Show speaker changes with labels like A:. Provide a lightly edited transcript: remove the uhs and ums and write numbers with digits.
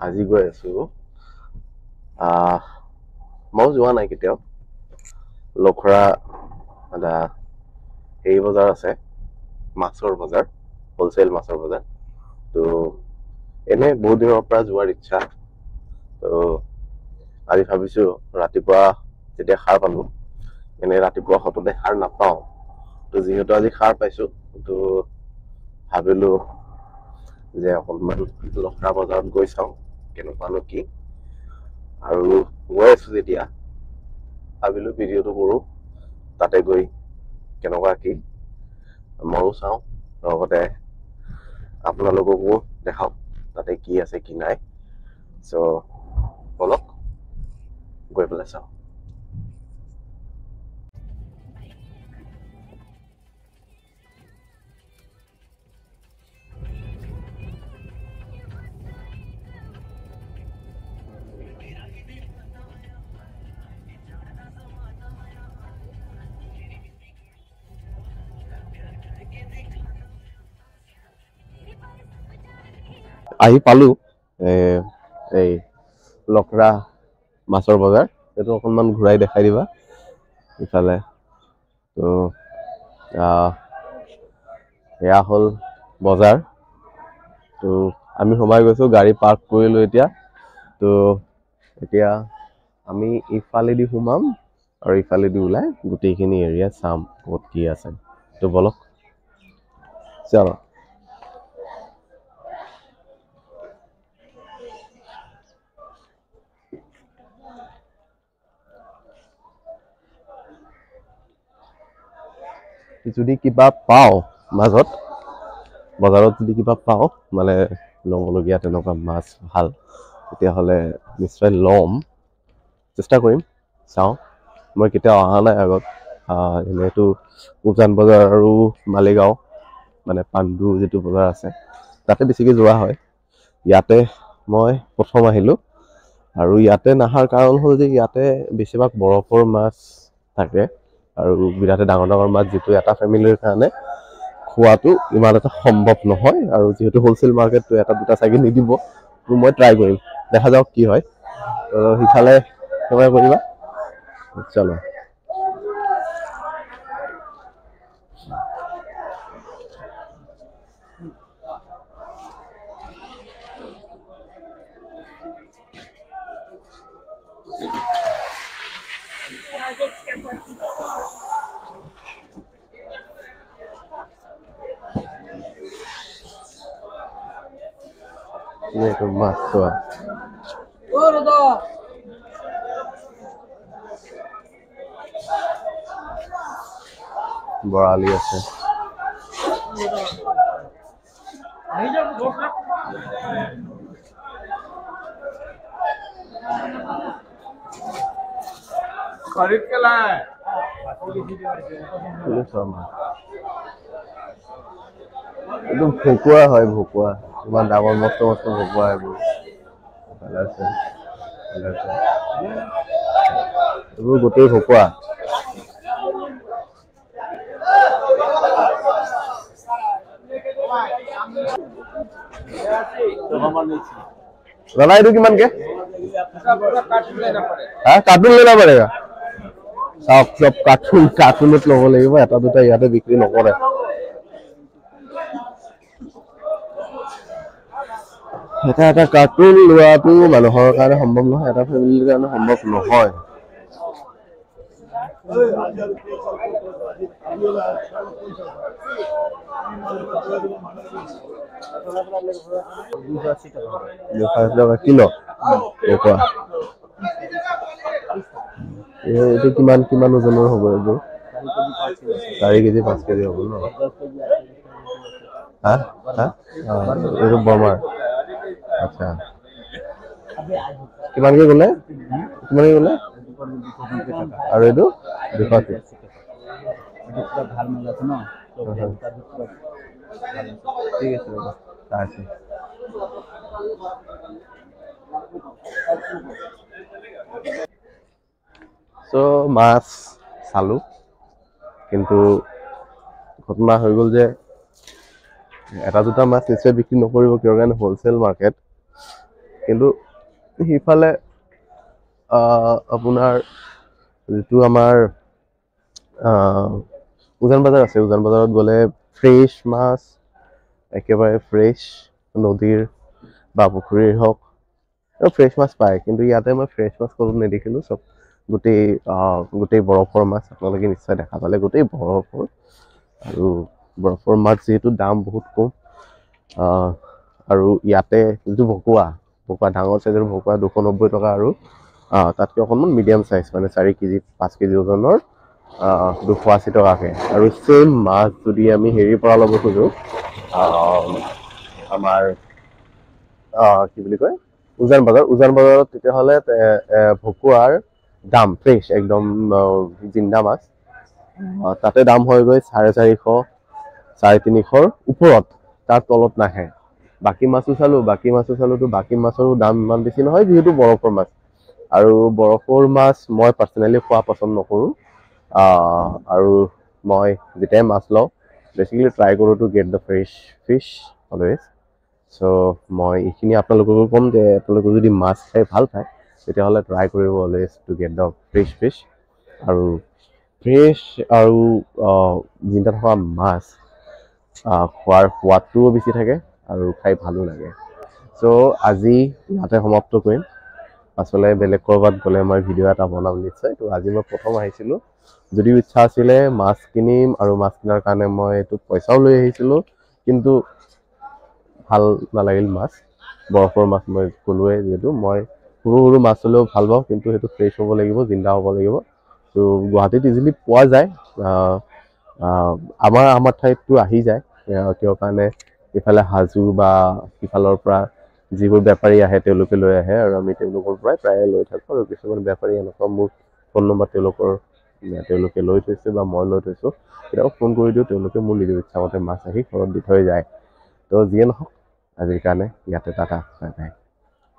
A: আজি গৈ আছো মই যোৱা নাই কেতিয়াও লখৰা এটা হেৰি বজাৰ আছে মাছৰ বজাৰ হোলচেল মাছৰ বজাৰ তো এনে বহুত দিনৰ পৰা যোৱাৰ ইচ্ছা তো আজি ভাবিছো ৰাতিপুৱা যেতিয়া সাৰ পালো এনে ৰাতিপুৱা সততে সাৰ নাপাওঁ তো যিহেতু আজি সাৰ পাইছো তো ভাবিলো যে অকণমান লখৰা বজাৰত গৈ চাওঁ কেনেকুৱানো কি আৰু গৈ আছো যেতিয়া ভাবিলো ভিডিঅ'টো কৰো তাতে গৈ কেনেকুৱা কি ময়ো চাওঁ লগতে আপোনালোককো দেখাওঁ তাতে কি আছে কি নাই চ' বলক গৈ পেলাই চাওঁ আহি পালো এই লখৰা মাছৰ বজাৰ এইটো অকণমান ঘূৰাই দেখাই দিবা ইফালে তো এয়া হ'ল বজাৰ তো আমি সোমাই গৈছো গাড়ী পাৰ্ক কৰিলো এতিয়া তো এতিয়া আমি ইফালেদি সোমাম আৰু ইফালেদি ওলাই গোটেইখিনি এৰিয়া চাম ক'ত কি আছে তো বলক চলো যদি কিবা পাওঁ মাজত বজাৰত যদি কিবা পাওঁ মানে ল'বলগীয়া তেনেকুৱা মাছ ভাল তেতিয়াহ'লে নিশ্চয় ল'ম চেষ্টা কৰিম চাওঁ মই কেতিয়াও অহা নাই আগত এনেইতো উজান বজাৰ আৰু মালিগাঁও মানে পাণ্ডু যিটো বজাৰ আছে তাতে বেছিকৈ যোৱা হয় ইয়াতে মই প্ৰথম আহিলোঁ আৰু ইয়াতে নাহাৰ কাৰণ হ'ল যে ইয়াতে বেছিভাগ বৰফৰ মাছ থাকে আৰু বিৰাটে ডাঙৰ ডাঙৰ মাছ যিটো এটা ফেমিলিৰ কাৰণে খোৱাটো ইমান এটা সম্ভৱ নহয় আৰু যিহেতু হোলচেল মাৰ্কেটটো এটা দুটা চাগে নিদিব মই ট্ৰাই কৰিম দেখা যাওক কি হয় সিফালে সেৱাই কৰিবা চলো এইটো মাছ চোৱা বৰালি আছে खरीद के लाए একদম ভকুৱা হয় ভকুৱা ইমান ডাঙৰ মস্ত মস্ত ভকুৱা এইবোৰ এইবোৰ গোটেই ভকুৱা दादा ये किमान के कार्टून लेना पड़ेगा सब सब कार्टून लग लगे এটা দুটা ইয়াতে বিক্রি নকৰে এটা কাৰ্টুন লোৱাটো মানুহৰ কাৰণে সম্ভৱ নহয় এটা ফেমিলিৰ কাৰণে সম্ভৱ নহয় কিলো এইটো কিমান কিমান ওজনৰ হ'ব এইবোৰ 4 কেজি 5 কেজি হ'ব ন হা হা এইটো বমাৰ আচ্ছা কিমানকে গ'লে আৰু এইটো 200 ভাল মাল আছে ন ঠিক আছে আছে সো মাছ চালু কিন্তু ঘটনা হৈ গ'ল যে এটা দুটা মাছ নিশ্চয় বিক্ৰী নকৰিব কিয় কাৰণে হোলচেল মাৰ্কেট কিন্তু সিফালে আপোনাৰ যিটো আমাৰ উজান বজাৰ আছে, উজান বজাৰত গ'লে ফ্ৰেছ মাছ, একেবাৰে ফ্ৰেছ নদীৰ বা পুখুৰীৰ হওক ফ্ৰেছ মাছ পায়। কিন্তু ইয়াতে মই ফ্ৰেছ মাছ ক'তো নেদেখিলোঁ, চব গোটেই বৰফৰ মাছ। আপোনালোকে নিশ্চয় দেখা পালে গোটেই বৰফৰ, আৰু বৰফৰ মাছ যিহেতু দাম বহুত কম। আৰু ইয়াতে যিটো ভকুৱা ডাঙৰ চাইজৰ ভকুৱা 290 টকা, আৰু তাতকৈ অকণমান মিডিয়াম চাইজ মানে 4 কেজি 5 কেজি ওজনৰ 280 টকাকৈ। আৰু চেম মাছ যদি আমি হেৰিৰ পৰা ল'ব খোজোঁ, আমাৰ কি বুলি কয় উজান বজাৰত, তেতিয়াহ'লে ভকুৱাৰ দাম ফ্ৰেছ একদম জিন্দা মাছ তাতে দাম হৈ গৈ 450, 350 ওপৰত, তাৰ তলত নাহে। বাকী মাছো চালোঁ, বাকী মাছৰো দাম ইমান বেছি নহয়, যিহেতু বৰফৰ মাছ। আৰু বৰফৰ মাছ মই পাৰ্চনেলি খোৱা পচন্দ নকৰোঁ। আৰু মই যেতিয়াই মাছ লওঁ বেচিকেলি ট্ৰাই কৰোঁ to get the fresh fish always. So' মই এইখিনি আপোনালোককো ক'ম যে আপোনালোকে যদি মাছ খাই ভাল পায় তেতিয়াহ'লে ট্ৰাই কৰিব always to get the fresh fish. আৰু ফ্ৰেছ আৰু জিন্দা থকা মাছ খোৱাৰ সোৱাদটোও বেছি থাকে আৰু খাই ভালো লাগে। চ' আজি ইয়াতে সমাপ্ত কৰিম। আচলতে বেলেগ ক'ৰবাত গ'লে মই ভিডিঅ' এটা বনাম নিশ্চয়। ত' আজি মই প্ৰথম আহিছিলোঁ, যদিও ইচ্ছা আছিলে মাছ কিনিম, আৰু মাছ কিনাৰ কাৰণে মই এইটো পইচাও লৈ আহিছিলোঁ, কিন্তু ভাল নালাগিল মাছ। বৰফৰ মাছ মই ক'লোৱে, যিহেতু মই সৰু মাছ হ'লেও ভাল পাওঁ, কিন্তু সেইটো ফ্ৰেছ হ'ব লাগিব, জিন্দা হ'ব লাগিব। ত' গুৱাহাটীত ইজিলি পোৱা যায়, আমাৰ ঠাইততো আহি যায়। কিয় কাৰণে ইফালে হাজো বা সিফালৰ পৰা যিবোৰ বেপাৰী আহে তেওঁলোকে লৈ আহে, আৰু আমি তেওঁলোকৰ পৰাই প্ৰায়ে লৈ থাকোঁ। আৰু কিছুমান বেপাৰী এনেকুৱা মোৰ ফোন নম্বৰ তেওঁলোকে লৈ থৈছে বা মই লৈ থৈছোঁ, কেতিয়াবা ফোন কৰি দিওঁ, তেওঁলোকে মোৰ নিজৰ ইচ্ছামতে মাছ আহি ঘৰত দি থৈ যায়। ত' যিয়ে নহওক আজিৰ কাৰণে ইয়াতে টাটা, বাই বাই।